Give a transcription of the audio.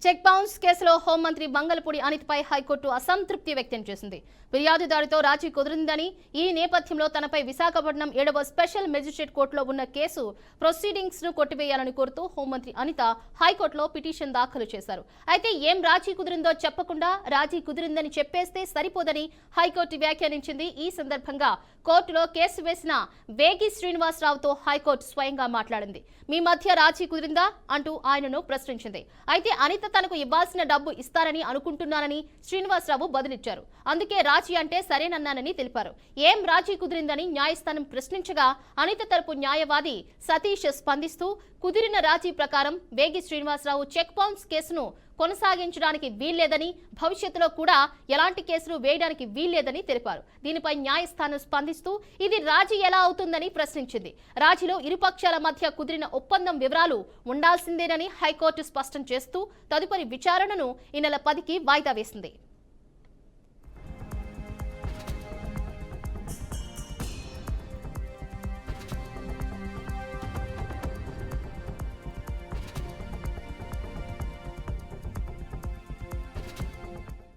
Check bounce కేసులో హోంమంత్రి Mangalapudi అనితపై high court అసంతృప్తి వ్యక్తం చేసింది. ఫిర్యాదుదారుతో రాజీ కుదిరిందని, ఈ నేపథ్యంలో తనపై విశాఖపట్నం 7వ స్పెషల్ మెజిస్ట్రేట్ కోర్టులో ఉన్న కేసు ప్రొసీడింగ్స్ ను కొట్టివేయాలని కోరుతూ హోంమంత్రి అనిత హైకోర్టులో పిటిషన్ దాఖలు చేశారు. అయితే ఏం రాజీ కుదిరిందో చెప్పకుండా రాజీ కుదిరిందని చెప్పేస్తే సరిపోదని హైకోర్టు వ్యాఖ్యానించింది. ఈ సందర్భంగా కోర్టులో కేసు వేసిన వేగి శ్రీనివాసరావుతో హైకోర్టు స్వయంగా మాట్లాడింది. మీ మధ్య రాజీ కుదిరిందా అంటూ ఆయనను ప్రశ్నించింది. అయితే అనిత తనకు ఇవ్వాల్సిన డబ్బు ఇస్తారని అనుకుంటున్నానని శ్రీనివాసరావు బదులిచ్చారు. అందుకే రాజీ అంటే సరేనన్నానని తెలిపారు. ఏం రాజీ కుదిరిందని న్యాయస్థానం ప్రశ్నించగా అనిత తరపు న్యాయవాది సతీష్ స్పందిస్తూ కుదిరిన రాజీ ప్రకారం వేగి శ్రీనివాసరావు చెక్ బౌన్స్ కేసును కొనసాగించడానికి వీల్లేదని, భవిష్యత్తులో కూడా ఎలాంటి కేసులు వేయడానికి వీల్లేదని తెలిపారు. దీనిపై న్యాయస్థానం స్పందిస్తూ ఇది రాజీ ఎలా అవుతుందని ప్రశ్నించింది. రాజీలో ఇరుపక్షాల మధ్య కుదిరిన ఒప్పందం వివరాలు ఉండాల్సిందేనని హైకోర్టు స్పష్టం చేస్తూ తదుపరి విచారణను ఈ నెల 10కి వాయిదా వేసింది.